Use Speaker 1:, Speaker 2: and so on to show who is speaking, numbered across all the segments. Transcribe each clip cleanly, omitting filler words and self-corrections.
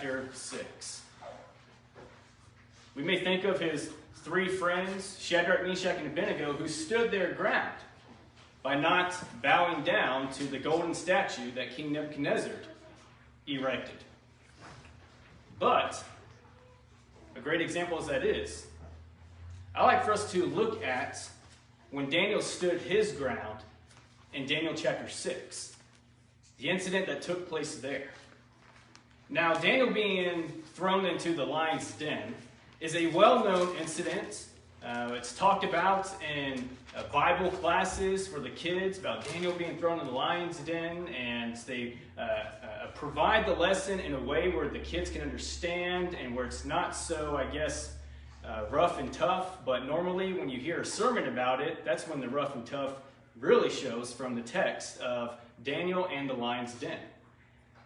Speaker 1: Chapter 6. We may think of his three friends, Shadrach, Meshach, and Abednego, who stood their ground by not bowing down to the golden statue that King Nebuchadnezzar erected. But, a great example as that is, I like for us to look at when Daniel stood his ground in Daniel chapter 6, the incident that took place there. Now, Daniel being thrown into the lion's den is a well-known incident. It's talked about in Bible classes for the kids about Daniel being thrown in the lion's den, and they provide the lesson in a way where the kids can understand and where it's not so, I guess, rough and tough. But normally when you hear a sermon about it, that's when the rough and tough really shows from the text of Daniel and the lion's den.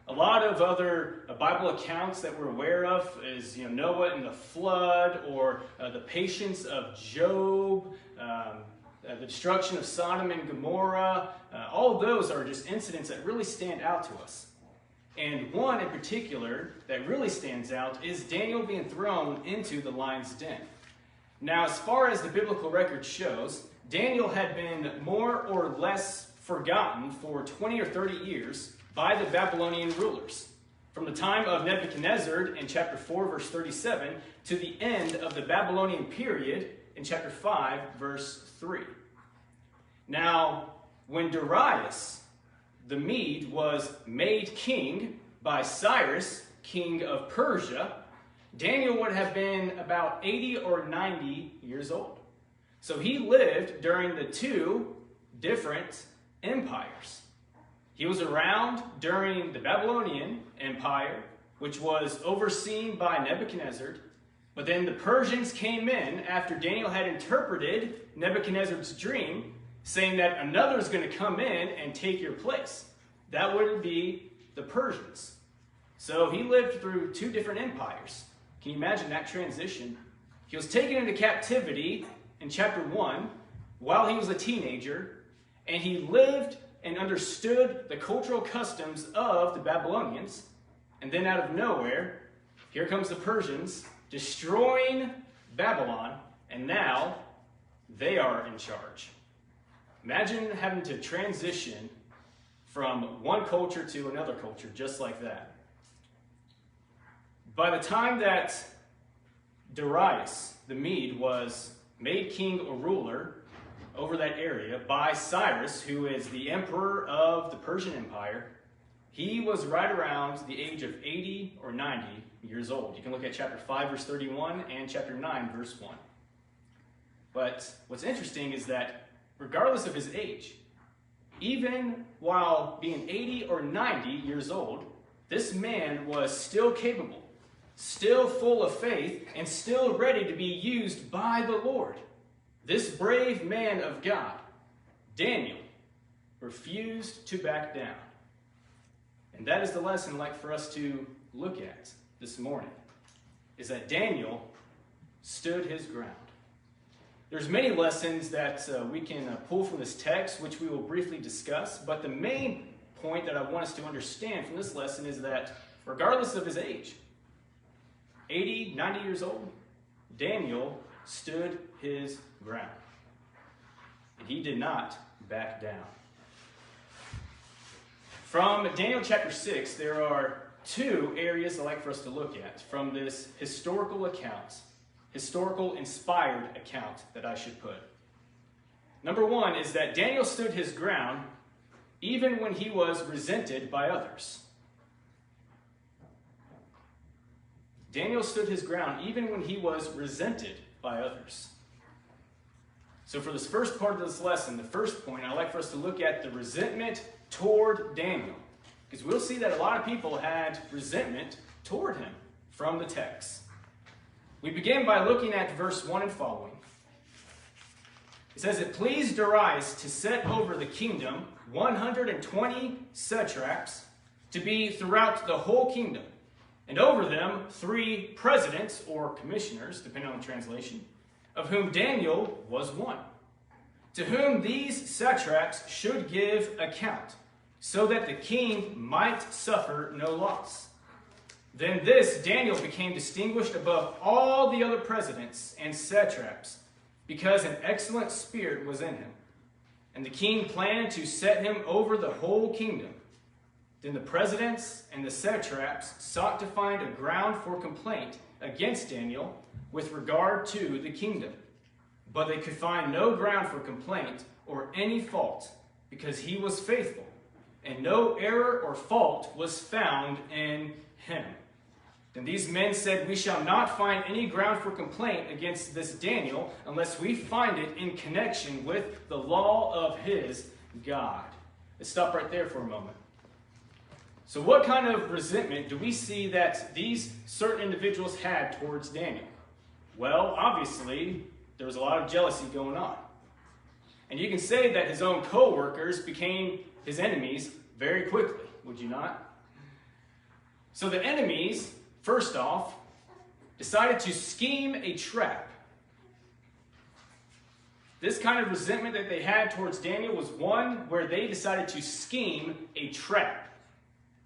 Speaker 1: A lot of other Bible accounts that we're aware of is Noah and the flood, or the patience of Job, the destruction of Sodom and Gomorrah. All of those are just incidents that really stand out to us. And one in particular that really stands out is Daniel being thrown into the lion's den. Now, as far as the biblical record shows, Daniel had been more or less forgotten for 20 or 30 years by the Babylonian rulers, from the time of Nebuchadnezzar in chapter 4, verse 37, to the end of the Babylonian period in chapter 5, verse 3. Now, when Darius the Mede was made king by Cyrus, king of Persia, Daniel would have been about 80 or 90 years old. So he lived during the two different empires. He was around during the Babylonian Empire, which was overseen by Nebuchadnezzar, but then the Persians came in after Daniel had interpreted Nebuchadnezzar's dream, saying that another is going to come in and take your place. That would be the Persians. So he lived through two different empires. Can you imagine that transition? He was taken into captivity in chapter 1 while he was a teenager, and he lived and understood the cultural customs of the Babylonians. And then out of nowhere, here comes the Persians, destroying Babylon, and now they are in charge. Imagine having to transition from one culture to another culture just like that. By the time that Darius the Mede was made king or ruler over that area by Cyrus, who is the emperor of the Persian Empire, he was right around the age of 80 or 90 years old. You can look at chapter 5, verse 31 and chapter 9, verse 1. But what's interesting is that regardless of his age, even while being 80 or 90 years old, this man was still capable, still full of faith, and still ready to be used by the Lord. This brave man of God, Daniel, refused to back down. And that is the lesson I'd like for us to look at this morning, is that Daniel stood his ground. There's many lessons that we can pull from this text, which we will briefly discuss, but the main point that I want us to understand from this lesson is that regardless of his age, 80, 90 years old, Daniel stood his ground. And he did not back down. From Daniel chapter 6, there are two areas I'd like for us to look at from this historical account, historical inspired account that I should put. Number one is that Daniel stood his ground even when he was resented by others. Daniel stood his ground even when he was resented by others. So for this first part of this lesson, the first point, I'd like for us to look at the resentment toward Daniel. Because we'll see that a lot of people had resentment toward him from the text. We begin by looking at verse 1 and following. It says, "It pleased Darius to set over the kingdom 120 satraps to be throughout the whole kingdom, and over them 3 presidents or commissioners, depending on the translation, of whom Daniel was one, to whom these satraps should give account, so that the king might suffer no loss. Then this Daniel became distinguished above all the other presidents and satraps, because an excellent spirit was in him. And the king planned to set him over the whole kingdom. Then the presidents and the satraps sought to find a ground for complaint against Daniel with regard to the kingdom. But they could find no ground for complaint or any fault, because he was faithful, and no error or fault was found in him. Then these men said, "We shall not find any ground for complaint against this Daniel unless we find it in connection with the law of his God." Let's stop right there for a moment. So what kind of resentment do we see that these certain individuals had towards Daniel? Well, obviously, there was a lot of jealousy going on. And you can say that his own co-workers became his enemies very quickly, would you not? So the enemies, first off, decided to scheme a trap. This kind of resentment that they had towards Daniel was one where they decided to scheme a trap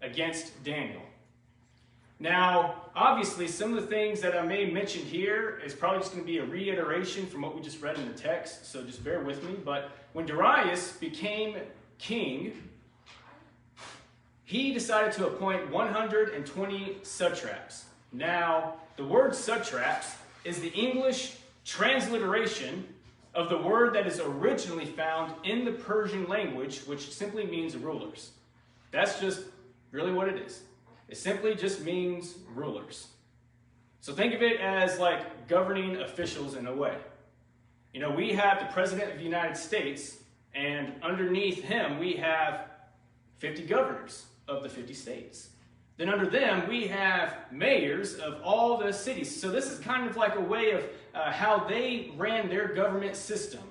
Speaker 1: against Daniel. Now, obviously, some of the things that I may mention here is probably just going to be a reiteration from what we just read in the text, so just bear with me. But when Darius became king, he decided to appoint 120 satraps. Now, the word satraps is the English transliteration of the word that is originally found in the Persian language, which simply means rulers. That's just really what it is. It simply just means rulers. So think of it as like governing officials in a way. You know, we have the President of the United States, and underneath him we have 50 governors of the 50 states. Then under them we have mayors of all the cities. So this is kind of like a way of how they ran their government system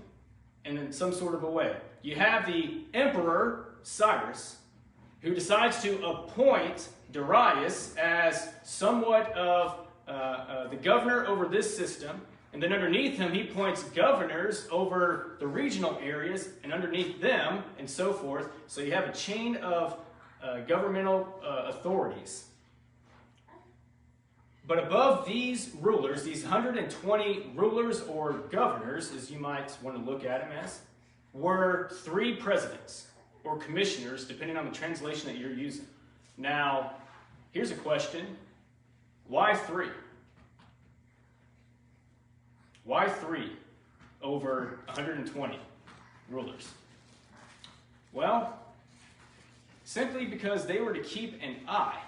Speaker 1: in some sort of a way. You have the Emperor Cyrus, who decides to appoint Darius as somewhat of the governor over this system. And then underneath him, he appoints governors over the regional areas, and underneath them, and so forth. So you have a chain of governmental authorities. But above these rulers, these 120 rulers or governors, as you might want to look at them as, were 3 presidents or commissioners, depending on the translation that you're using. Now, here's a question. Why 3? Why 3 over 120 rulers? Well, simply because they were to keep an eye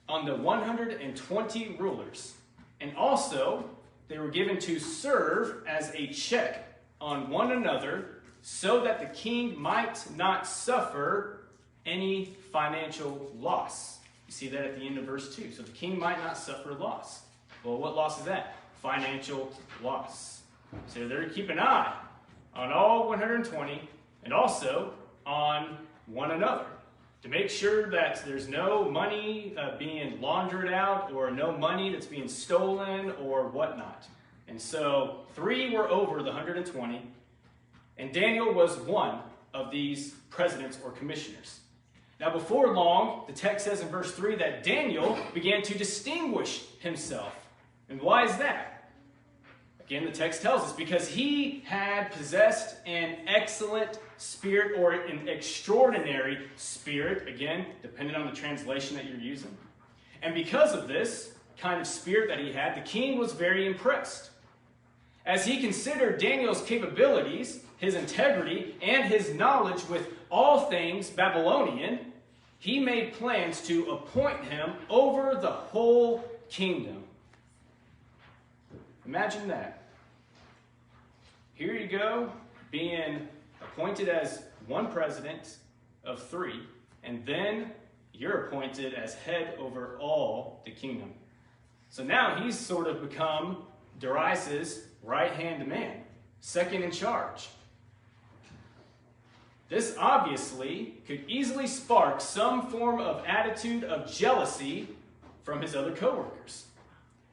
Speaker 1: on the 120 rulers. And also, they were given to serve as a check on one another so that the king might not suffer any financial loss. You see that at the end of verse 2. So the king might not suffer loss. Well, what loss is that? Financial loss. So they're to keep an eye on all 120 and also on one another to make sure that there's no money being laundered out or no money that's being stolen or whatnot. And so 3 were over the 120, and Daniel was one of these presidents or commissioners. Now before long, the text says in verse 3 that Daniel began to distinguish himself. And why is that? Again, the text tells us because he had possessed an excellent spirit or an extraordinary spirit, again, depending on the translation that you're using. And because of this kind of spirit that he had, the king was very impressed. As he considered Daniel's capabilities, his integrity, and his knowledge with all things Babylonian, he made plans to appoint him over the whole kingdom. Imagine that. Here you go, being appointed as one president of 3, and then you're appointed as head over all the kingdom. So now he's sort of become Darius's right-hand man, second in charge. This obviously could easily spark some form of attitude of jealousy from his other co-workers.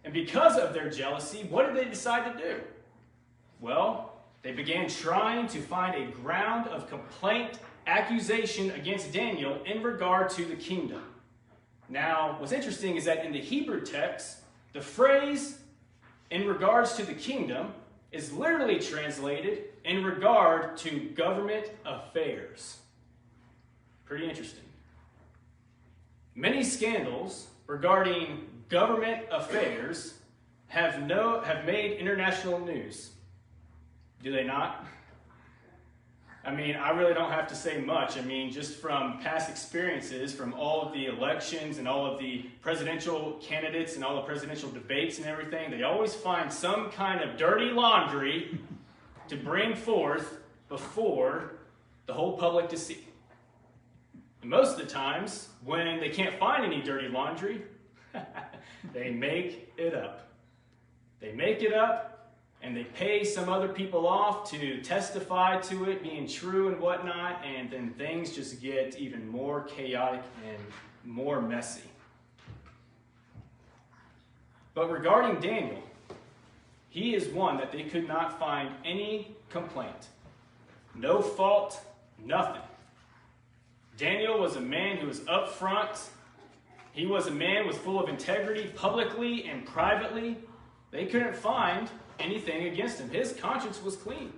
Speaker 1: And because of their jealousy, what did they decide to do? Well, they began trying to find a ground of complaint, accusation against Daniel in regard to the kingdom. Now, what's interesting is that in the Hebrew text, the phrase in regards to the kingdom is literally translated in regard to government affairs. Pretty interesting. Many scandals regarding government affairs have made international news. Do they not? I mean, I really don't have to say much. I mean, just from past experiences, from all of the elections and all of the presidential candidates and all the presidential debates and everything, they always find some kind of dirty laundry to bring forth before the whole public to see. And most of the times, when they can't find any dirty laundry, they make it up. They make it up, and they pay some other people off to testify to it being true and whatnot, and then things just get even more chaotic and more messy. But regarding Daniel, he is one that they could not find any complaint. No fault, nothing. Daniel was a man who was upfront. He was a man who was full of integrity publicly and privately. They couldn't find anything against him. His conscience was clean.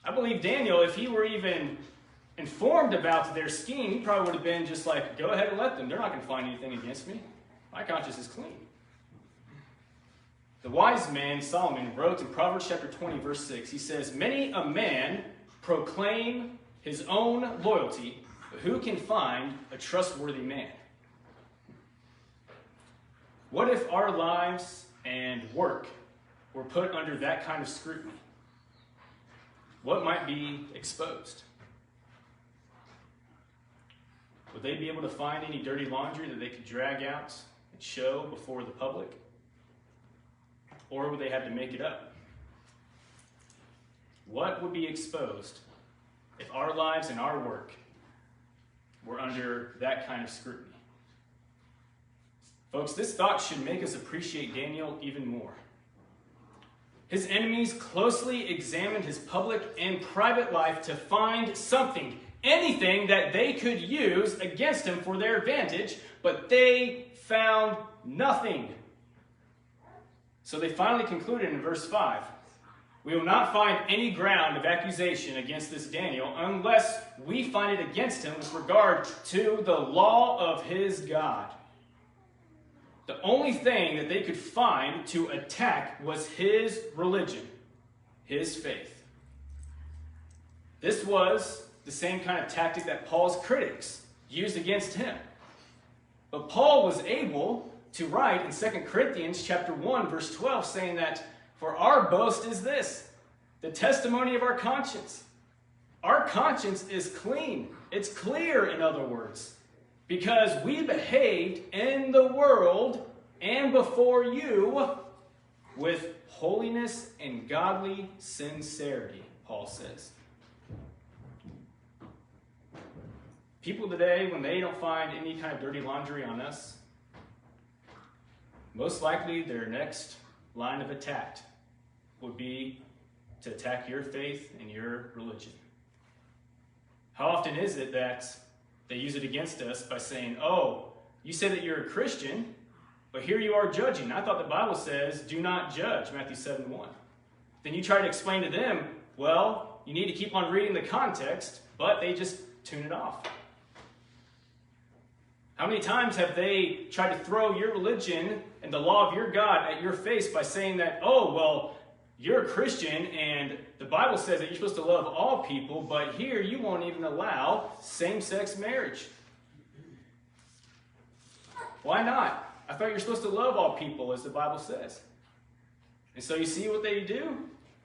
Speaker 1: I believe Daniel, if he were even informed about their scheme, he probably would have been just like, go ahead and let them. They're not going to find anything against me. My conscience is clean. The wise man, Solomon, wrote in Proverbs chapter 20, verse 6, he says, many a man proclaim his own loyalty, but who can find a trustworthy man? What if our lives and work were put under that kind of scrutiny? What might be exposed? Would they be able to find any dirty laundry that they could drag out and show before the public? Or would they have to make it up? What would be exposed if our lives and our work were under that kind of scrutiny? Folks, this thought should make us appreciate Daniel even more. His enemies closely examined his public and private life to find something, anything that they could use against him for their advantage, but they found nothing. So they finally concluded in verse 5, we will not find any ground of accusation against this Daniel unless we find it against him with regard to the law of his God. The only thing that they could find to attack was his religion, his faith. This was the same kind of tactic that Paul's critics used against him. But Paul was able to write in 2 Corinthians chapter 1, verse 12, saying that, for our boast is this, the testimony of our conscience. Our conscience is clean. It's clear, in other words. Because we behaved in the world and before you with holiness and godly sincerity, Paul says. People today, when they don't find any kind of dirty laundry on us, most likely their next line of attack would be to attack your faith and your religion. How often is it that they use it against us by saying, oh, you say that you're a Christian, but here you are judging. I thought the Bible says, do not judge, Matthew 7:1. Then you try to explain to them, well, you need to keep on reading the context, but they just tune it off. How many times have they tried to throw your religion and the law of your God at your face by saying that, oh, well, you're a Christian and the Bible says that you're supposed to love all people, but here you won't even allow same-sex marriage. Why not? I thought you're supposed to love all people, as the Bible says. And so you see what they do?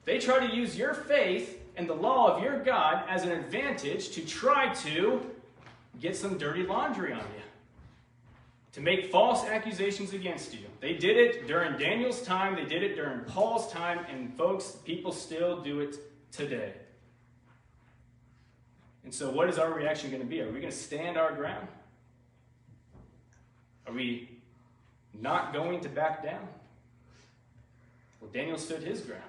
Speaker 1: They try to use your faith and the law of your God as an advantage to try to get some dirty laundry on you, to make false accusations against you. They did it during Daniel's time, they did it during Paul's time, and folks, people still do it today. And so what is our reaction going to be? Are we going to stand our ground? Are we not going to back down? Well, Daniel stood his ground.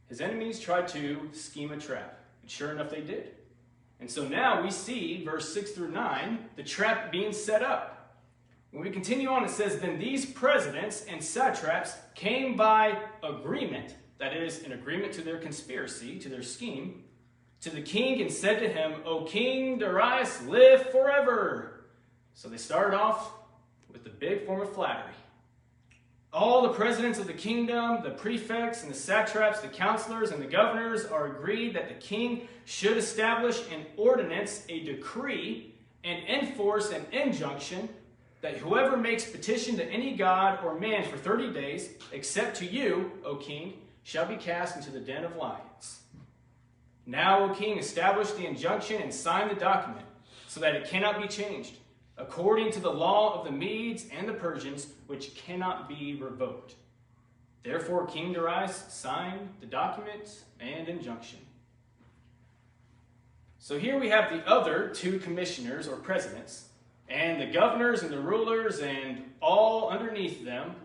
Speaker 1: His enemies tried to scheme a trap, and sure enough they did. And so now we see, verse 6 through 9, the trap being set up. When we continue on, it says, "Then these presidents and satraps came by agreement," that is, an agreement to their conspiracy, to their scheme, "to the king and said to him, 'O King Darius, live forever.'" So they started off with the big form of flattery. "All the presidents of the kingdom, the prefects and the satraps, the counselors and the governors are agreed that the king should establish an ordinance, a decree, and enforce an injunction that whoever makes petition to any god or man for 30 days, except to you, O king, shall be cast into the den of lions. Now, O king, establish the injunction and sign the document so that it cannot be changed, according to the law of the Medes and the Persians, which cannot be revoked." Therefore, King Darius signed the document and injunction. So here we have the other two commissioners or presidents, and the governors and the rulers and all underneath them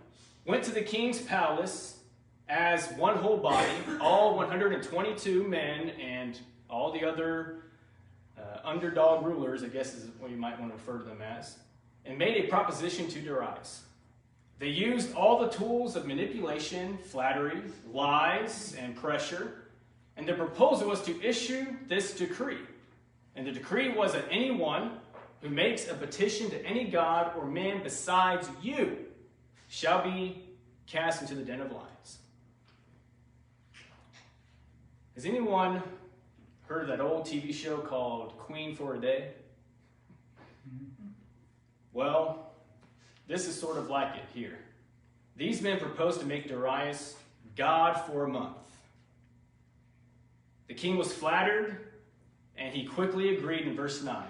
Speaker 1: went to the king's palace as one whole body, all 122 men and all the other underdog rulers, I guess is what you might want to refer to them as, and made a proposition to Darius. They used all the tools of manipulation, flattery, lies, and pressure, and their proposal was to issue this decree. And the decree was that anyone who makes a petition to any god or man besides you shall be cast into the den of lions. Has anyone heard of that old TV show called Queen for a Day? Well, this is sort of like it here. These men proposed to make Darius God for a month. The king was flattered, and he quickly agreed in verse 9.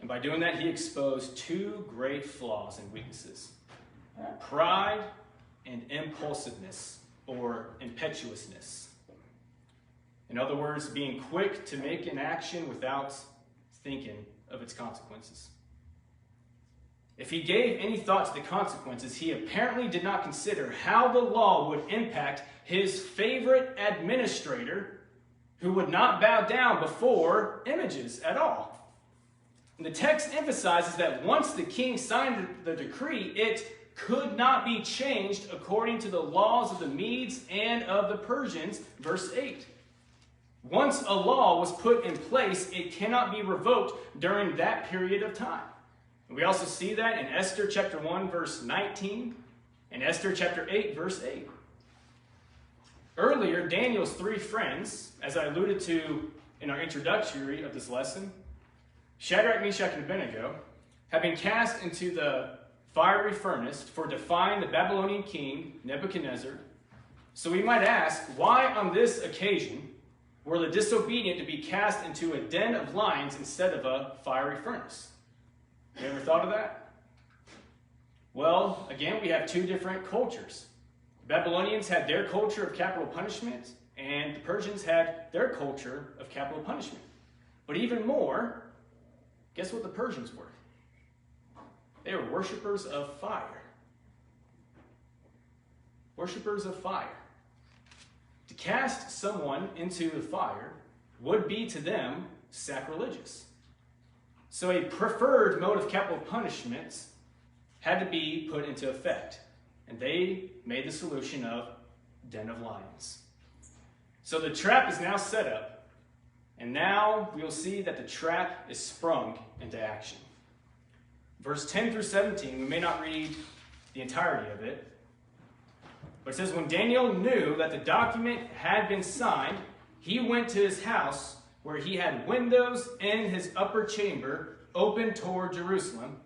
Speaker 1: And by doing that, he exposed two great flaws and weaknesses: pride and impulsiveness, or impetuousness. In other words, being quick to make an action without thinking of its consequences. If he gave any thought to the consequences, he apparently did not consider how the law would impact his favorite administrator, who would not bow down before images at all. And the text emphasizes that once the king signed the decree, it could not be changed according to the laws of the Medes and of the Persians, verse 8. Once a law was put in place, it cannot be revoked during that period of time. And we also see that in Esther chapter 1, verse 19, and Esther chapter 8, verse 8. Earlier, Daniel's three friends, as I alluded to in our introductory of this lesson, Shadrach, Meshach, and Abednego, have been cast into the fiery furnace for defying the Babylonian king, Nebuchadnezzar. So we might ask, why on this occasion were the disobedient to be cast into a den of lions instead of a fiery furnace? You ever thought of that? Well, again, we have two different cultures. The Babylonians had their culture of capital punishment, and the Persians had their culture of capital punishment. But even more, guess what the Persians were? They were worshipers of fire. Worshipers of fire. To cast someone into the fire would be to them sacrilegious. So a preferred mode of capital punishment had to be put into effect. And they made the solution of den of lions. So the trap is now set up. And now we'll see that the trap is sprung into action. Verse 10 through 17, we may not read the entirety of it, but it says, "When Daniel knew that the document had been signed, he went to his house where he had windows in his upper chamber open toward Jerusalem.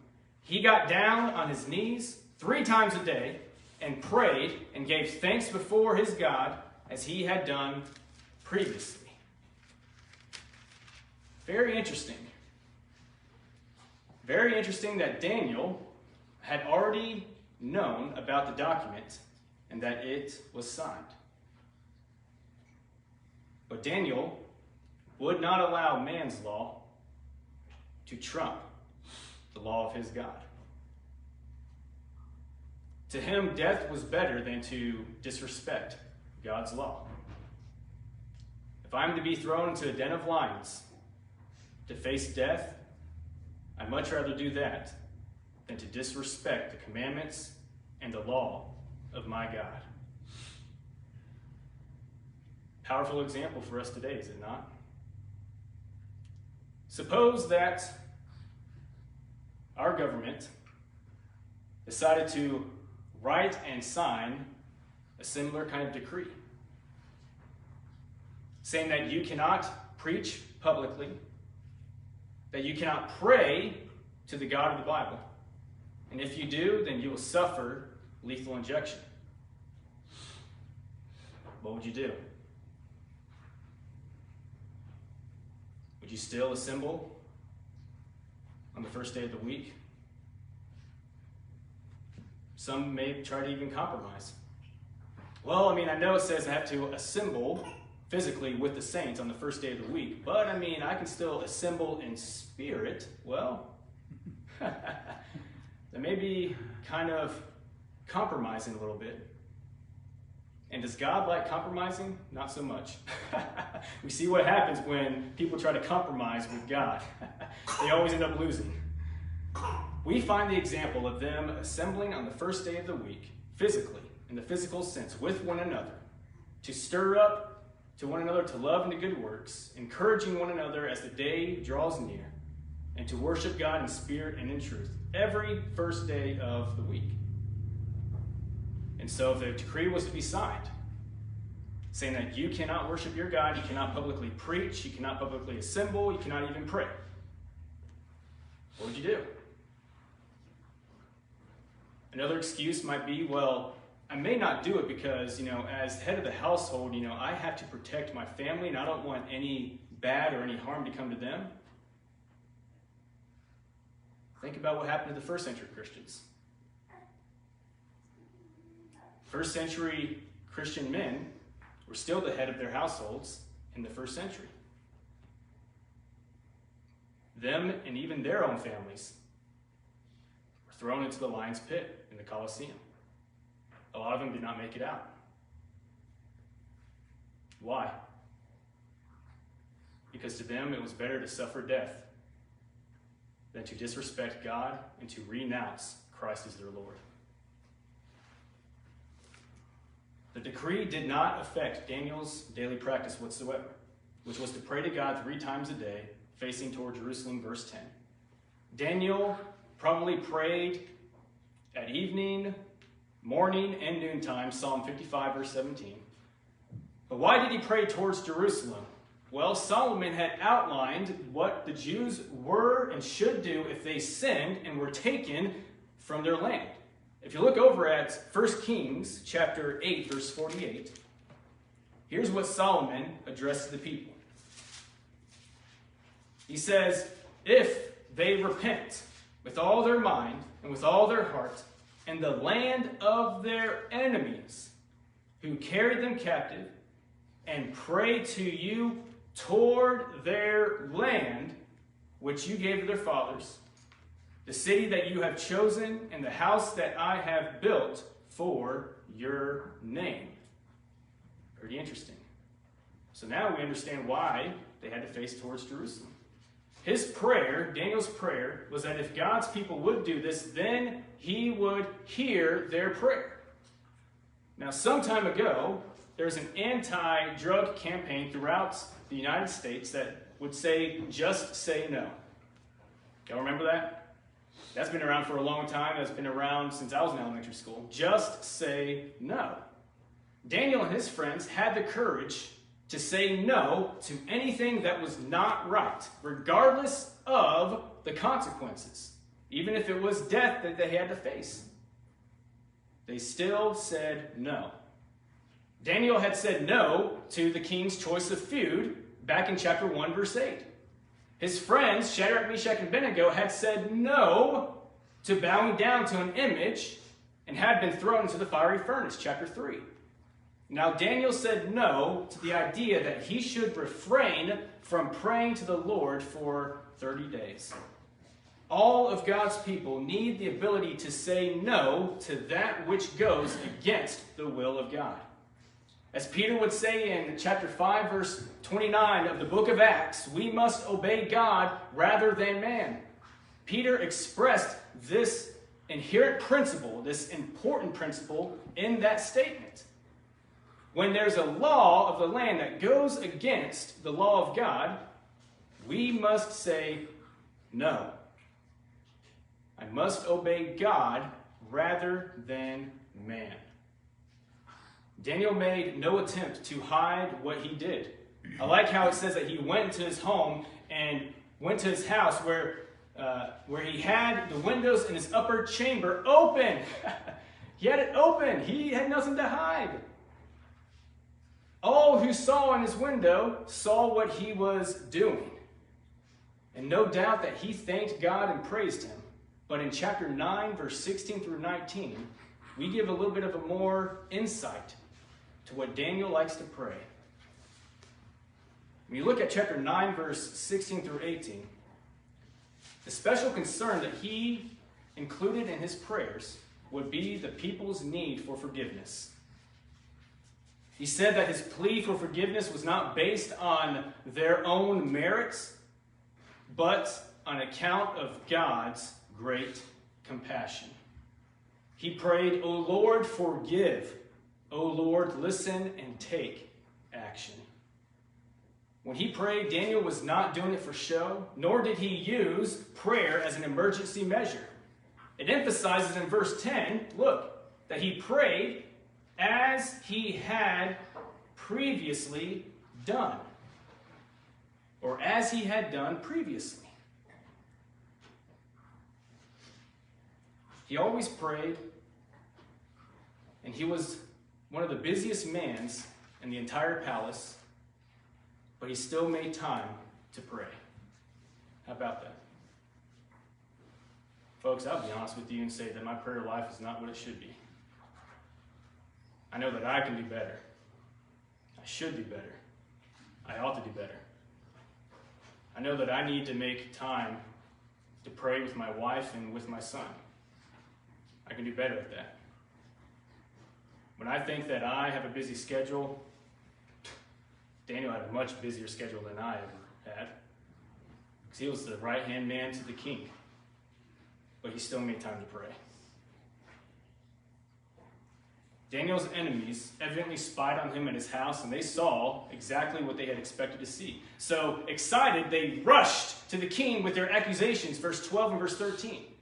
Speaker 1: He got down on his knees 3 times a day and prayed and gave thanks before his God as he had done previously." Very interesting. Very interesting that Daniel had already known about the document and that it was signed. But Daniel would not allow man's law to trump the law of his God. To him, death was better than to disrespect God's law. If I'm to be thrown into a den of lions, to face death, I'd much rather do that than to disrespect the commandments and the law of my God. Powerful example for us today, is it not? Suppose that our government decided to write and sign a similar kind of decree, saying that you cannot preach publicly, that you cannot pray to the God of the Bible, and if you do, then you will suffer lethal injection. What would you do? Would you still assemble on the first day of the week? Some may try to even compromise. Well, I know it says I have to assemble physically with the saints on the first day of the week, but I can still assemble in spirit. Well, that may be kind of compromising a little bit. And does God like compromising? Not so much. We see what happens when people try to compromise with God. They always end up losing. We find the example of them assembling on the first day of the week, physically, in the physical sense, with one another, to stir up to one another to love and to good works, encouraging one another as the day draws near, and to worship God in spirit and in truth, every first day of the week. And so if the decree was to be signed, saying that you cannot worship your God, you cannot publicly preach, you cannot publicly assemble, you cannot even pray, what would you do? Another excuse might be, well, I may not do it because, as head of the household, I have to protect my family and I don't want any bad or any harm to come to them. Think about what happened to the first century Christians. First century Christian men were still the head of their households in the first century. Them and even their own families were thrown into the lion's pit in the Colosseum. A lot of them did not make it out. Why? Because to them it was better to suffer death than to disrespect God and to renounce Christ as their Lord. The decree did not affect Daniel's daily practice whatsoever, which was to pray to God 3 times a day, facing toward Jerusalem, verse 10. Daniel probably prayed at evening, morning, and noontime, Psalm 55, verse 17. But why did he pray towards Jerusalem? Well, Solomon had outlined what the Jews were and should do if they sinned and were taken from their land. If you look over at 1 Kings chapter 8, verse 48, here's what Solomon addressed to the people. He says, if they repent with all their mind and with all their heart, in the land of their enemies, who carried them captive, and pray to you toward their land, which you gave to their fathers, the city that you have chosen, and the house that I have built for your name. Pretty interesting. So now we understand why they had to face towards Jerusalem. His prayer, Daniel's prayer, was that if God's people would do this, then he would hear their prayer. Now, some time ago, there's an anti-drug campaign throughout the United States that would say, just say no. Y'all remember that? That's been around for a long time. That's been around since I was in elementary school. Just say no. Daniel and his friends had the courage to say no to anything that was not right, regardless of the consequences, even if it was death that they had to face. They still said no. Daniel had said no to the king's choice of food back in chapter 1, verse 8. His friends, Shadrach, Meshach, and Abednego, had said no to bowing down to an image and had been thrown into the fiery furnace, chapter 3. Now, Daniel said no to the idea that he should refrain from praying to the Lord for 30 days. All of God's people need the ability to say no to that which goes against the will of God. As Peter would say in chapter 5, verse 29 of the book of Acts, we must obey God rather than man. Peter expressed this inherent principle, this important principle in that statement. When there's a law of the land that goes against the law of God, we must say no. I must obey God rather than man. Daniel made no attempt to hide what he did. I like how it says that he went into his home and went to his house where he had the windows in his upper chamber open. He had it open. He had nothing to hide. All who saw in his window saw what he was doing. And no doubt that he thanked God and praised him. But in chapter 9, verse 16 through 19, we give a little bit of a more insight to what Daniel likes to pray. When you look at chapter 9, verse 16 through 18, the special concern that he included in his prayers would be the people's need for forgiveness. He said that his plea for forgiveness was not based on their own merits, but on account of God's great compassion. He prayed, "O Lord, forgive. O Lord, listen and take action." When he prayed, Daniel was not doing it for show, nor did he use prayer as an emergency measure. It emphasizes in verse 10, look, that he prayed as he had previously done, or as he had done previously. He always prayed, and he was one of the busiest men in the entire palace, but he still made time to pray. How about that? Folks, I'll be honest with you and say that my prayer life is not what it should be. I know that I can do better. I should do better. I ought to do better. I know that I need to make time to pray with my wife and with my son. I can do better at that. When I think that I have a busy schedule, Daniel had a much busier schedule than I ever had, because he was the right-hand man to the king, but he still made time to pray. Daniel's enemies evidently spied on him at his house, and they saw exactly what they had expected to see. So, excited, they rushed to the king with their accusations, verse 12 and verse 13.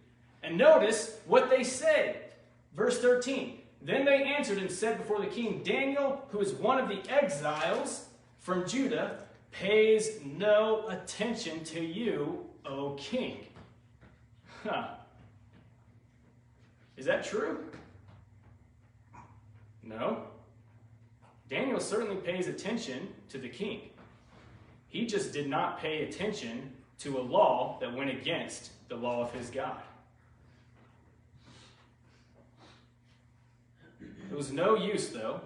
Speaker 1: And notice what they said, verse 13. Then they answered and said before the king, "Daniel, who is one of the exiles from Judah, pays no attention to you, O king." Is that true? No. Daniel certainly pays attention to the king. He just did not pay attention to a law that went against the law of his God. It was no use, though.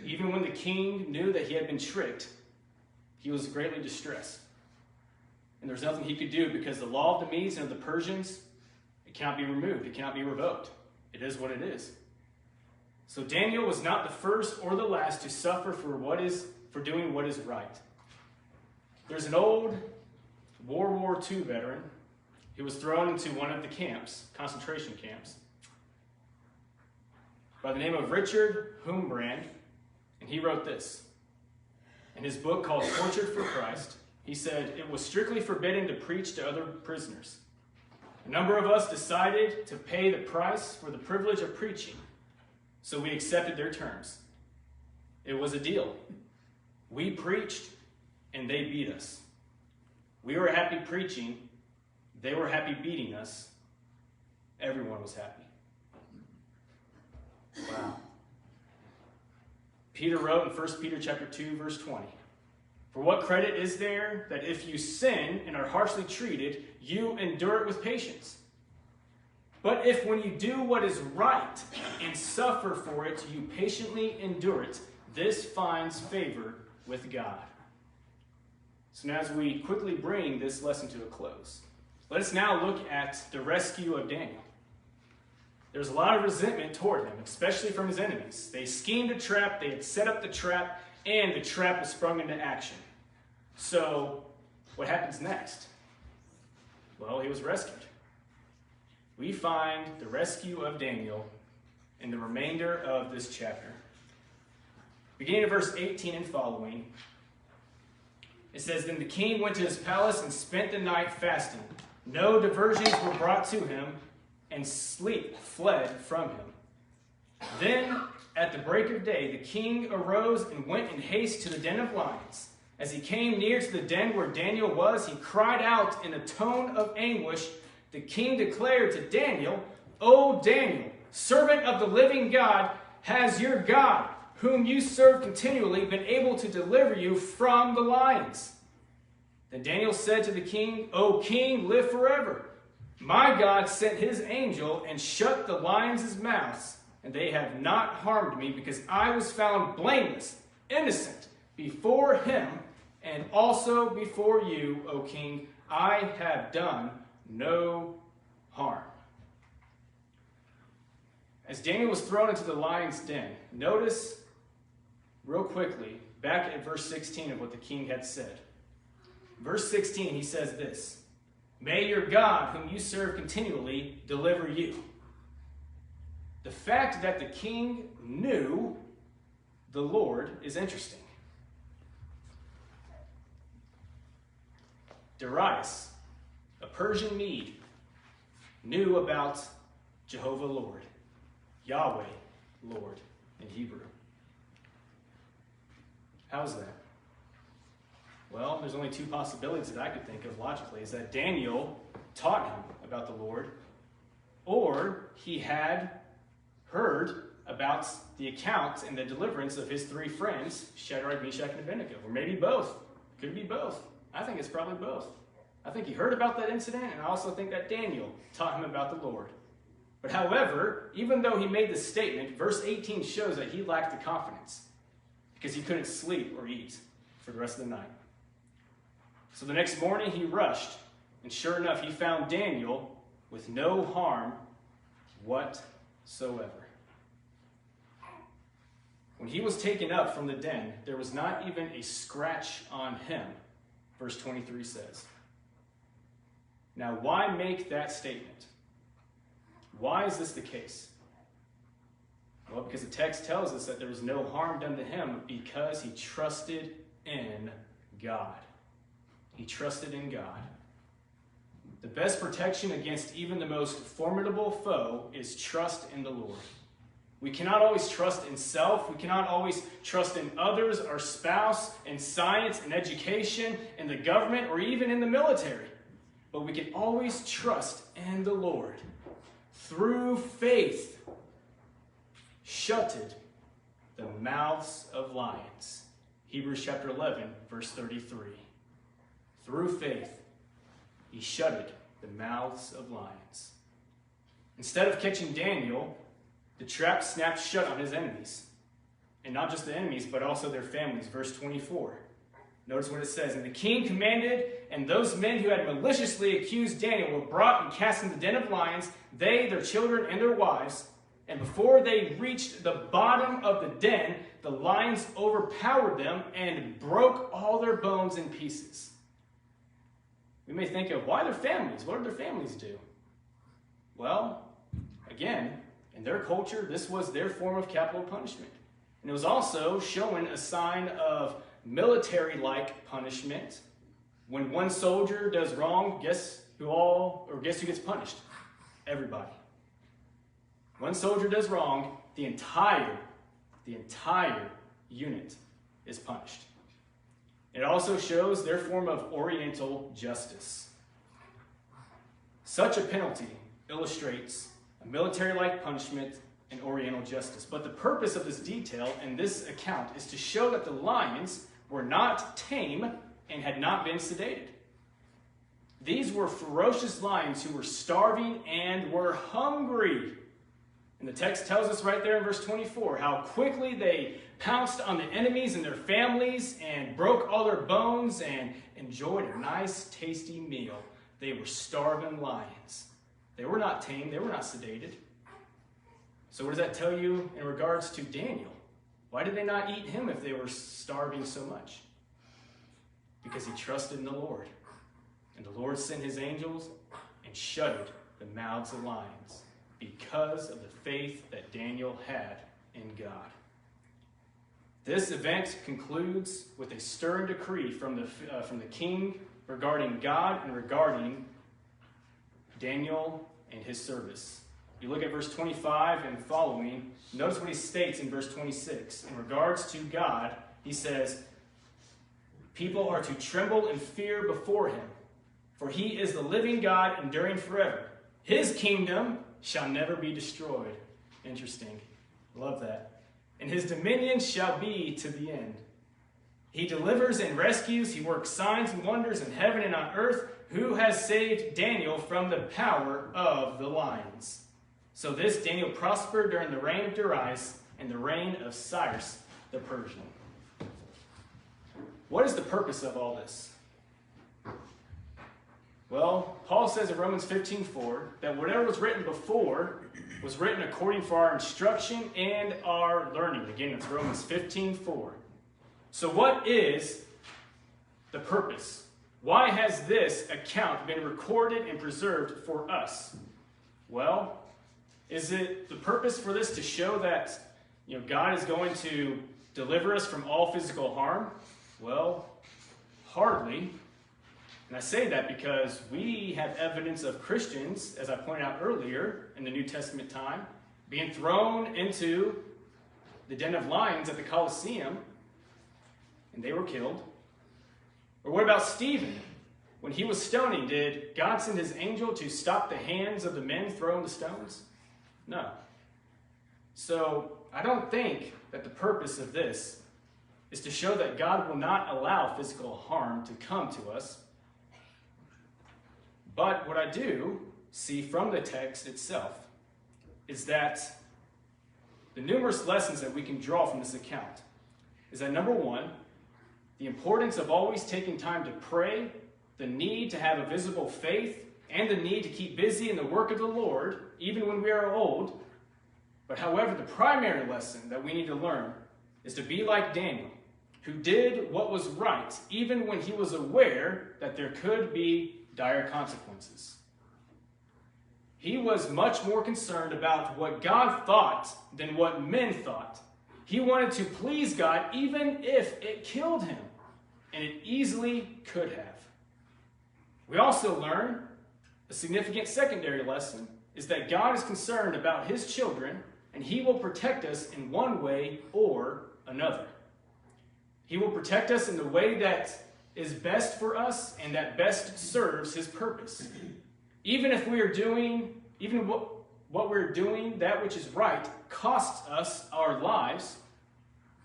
Speaker 1: Even when the king knew that he had been tricked, he was greatly distressed. And there's nothing he could do, because the law of the Medes and of the Persians, it cannot be removed. It cannot be revoked. It is what it is. So Daniel was not the first or the last to suffer for doing what is right. There's an old World War II veteran who was thrown into one of the camps, concentration camps, by the name of Richard Humbrand, and he wrote this. In his book called Tortured for Christ, he said, "It was strictly forbidden to preach to other prisoners. A number of us decided to pay the price for the privilege of preaching, so we accepted their terms. It was a deal. We preached, and they beat us. We were happy preaching. They were happy beating us. Everyone was happy." Wow. Peter wrote in 1 Peter chapter 2, verse 20, "For what credit is there that if you sin and are harshly treated, you endure it with patience? But if when you do what is right and suffer for it, you patiently endure it, this finds favor with God." So now as we quickly bring this lesson to a close, let us now look at the rescue of Daniel. there was a lot of resentment toward him, especially from his enemies. They schemed a trap, they had set up the trap, and the trap was sprung into action. So, what happens next? Well, he was rescued. We find the rescue of Daniel in the remainder of this chapter. Beginning of verse 18 and following, it says, Then the king went to his palace and spent the night fasting. No diversions were brought to him, and sleep fled from him. Then, at the break of day, the king arose and went in haste to the den of lions. As he came near to the den where Daniel was, he cried out in a tone of anguish. The king declared to Daniel, O Daniel, servant of the living God, has your God, whom you serve continually, been able to deliver you from the lions? Then Daniel said to the king, O king, live forever. My God sent his angel and shut the lions' mouths, and they have not harmed me, because I was found blameless, innocent, before him, and also before you, O king. I have done no harm. As Daniel was thrown into the lion's den, notice real quickly back at verse 16 of what the king had said. Verse 16, he says this, May your God, whom you serve continually, deliver you. The fact that the king knew the Lord is interesting. Darius, a Persian Mede, knew about Jehovah Lord, Yahweh Lord in Hebrew. How's that? Well, there's only two possibilities that I could think of logically, is that Daniel taught him about the Lord, or he had heard about the account and the deliverance of his three friends, Shadrach, Meshach, and Abednego. Or maybe both. Could be both. I think it's probably both. I think he heard about that incident, and I also think that Daniel taught him about the Lord. But however, even though he made this statement, verse 18 shows that he lacked the confidence, because he couldn't sleep or eat for the rest of the night. So the next morning he rushed, and sure enough, he found Daniel with no harm whatsoever. When he was taken up from the den, there was not even a scratch on him, verse 23 says. Now, why make that statement? Why is this the case? Well, because the text tells us that there was no harm done to him because he trusted in God. He trusted in God. The best protection against even the most formidable foe is trust in the Lord. We cannot always trust in self. We cannot always trust in others, our spouse, in science, in education, in the government, or even in the military. But we can always trust in the Lord. Through faith, shutted the mouths of lions. Hebrews chapter 11, verse 33. Through faith, he shutted the mouths of lions. Instead of catching Daniel, the trap snapped shut on his enemies. And not just the enemies, but also their families. Verse 24. Notice what it says. And the king commanded, and those men who had maliciously accused Daniel were brought and cast in the den of lions, they, their children, and their wives. And before they reached the bottom of the den, the lions overpowered them and broke all their bones in pieces. We may think of, why their families? What did their families do? Well, again, in their culture, this was their form of capital punishment. And it was also showing a sign of military-like punishment. When one soldier does wrong, guess who gets punished? Everybody. One soldier does wrong, the entire unit is punished. It also shows their form of Oriental justice. Such a penalty illustrates a military-like punishment and Oriental justice. But the purpose of this detail in this account is to show that the lions were not tame and had not been sedated. These were ferocious lions who were starving and were hungry. And the text tells us right there in verse 24 how quickly they pounced on the enemies and their families and broke all their bones and enjoyed a nice, tasty meal. They were starving lions. They were not tamed. They were not sedated. So what does that tell you in regards to Daniel? Why did they not eat him if they were starving so much? Because he trusted in the Lord. And the Lord sent his angels and shuttered the mouths of lions because of the faith that Daniel had in God. This event concludes with a stern decree from the king regarding God and regarding Daniel and his service. You look at verse 25 and following, notice what he states in verse 26. In regards to God, he says, people are to tremble and fear before him, for he is the living God, enduring forever. His kingdom shall never be destroyed. Interesting. Love that. And his dominion shall be to the end. He delivers and rescues. He works signs and wonders in heaven and on earth. Who has saved Daniel from the power of the lions? So this Daniel prospered during the reign of Darius and the reign of Cyrus the Persian. What is the purpose of all this? Well, Paul says in Romans 15:4 that whatever was written before was written according for our instruction and our learning. Again, it's Romans 15:4. So what is the purpose? Why has this account been recorded and preserved for us? Well, is it the purpose for this to show that God is going to deliver us from all physical harm? Well, hardly. And I say that because we have evidence of Christians, as I pointed out earlier in the New Testament time, being thrown into the den of lions at the Colosseum, and they were killed. Or what about Stephen? When he was stoning, did God send his angel to stop the hands of the men throwing the stones? No. So I don't think that the purpose of this is to show that God will not allow physical harm to come to us. But what I do see from the text itself is that the numerous lessons that we can draw from this account is that, number one, the importance of always taking time to pray, the need to have a visible faith, and the need to keep busy in the work of the Lord, even when we are old. But however, the primary lesson that we need to learn is to be like Daniel, who did what was right, even when he was aware that there could be dire consequences. He was much more concerned about what God thought than what men thought. He wanted to please God even if it killed him, and it easily could have. We also learn a significant secondary lesson is that God is concerned about his children, and he will protect us in one way or another. He will protect us in the way that is best for us and that best serves his purpose. Even if we are doing, what we're doing, that which is right, costs us our lives,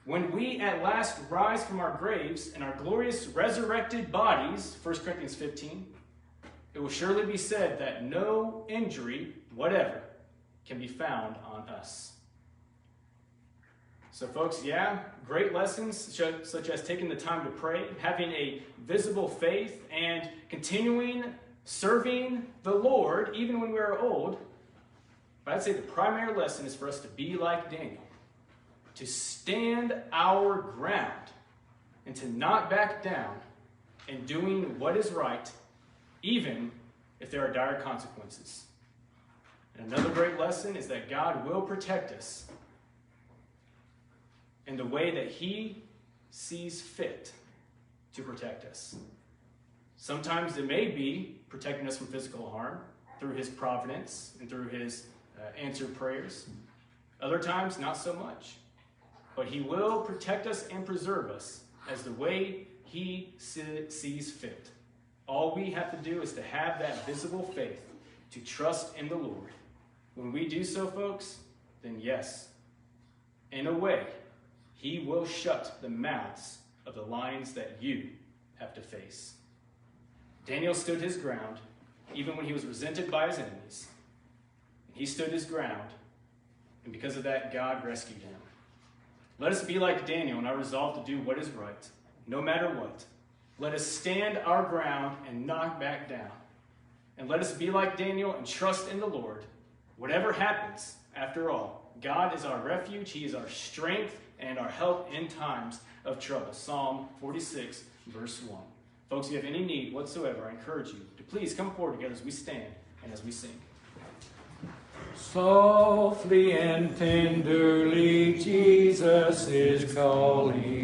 Speaker 1: when we at last rise from our graves in our glorious resurrected bodies, 1 Corinthians 15, it will surely be said that no injury, whatever, can be found on us. So folks, yeah, great lessons such as taking the time to pray, having a visible faith, and continuing serving the Lord even when we are old. But I'd say the primary lesson is for us to be like Daniel, to stand our ground and to not back down in doing what is right, even if there are dire consequences. And another great lesson is that God will protect us in the way that he sees fit to protect us. Sometimes it may be protecting us from physical harm through his providence and through his answered prayers. Other times, not so much. But he will protect us and preserve us as the way he sees fit. All we have to do is to have that visible faith, to trust in the Lord. When we do so, folks, then yes, in a way, he will shut the mouths of the lions that you have to face. Daniel stood his ground even when he was resented by his enemies. He stood his ground, and because of that, God rescued him. Let us be like Daniel in our resolve to do what is right, no matter what. Let us stand our ground and not back down. And let us be like Daniel and trust in the Lord. Whatever happens, After all, God is our refuge, He is our strength and our help in times of trouble. Psalm 46, verse 1. Folks, if you have any need whatsoever, I encourage you to please come forward together as we stand and as we sing.
Speaker 2: Softly and tenderly Jesus is calling.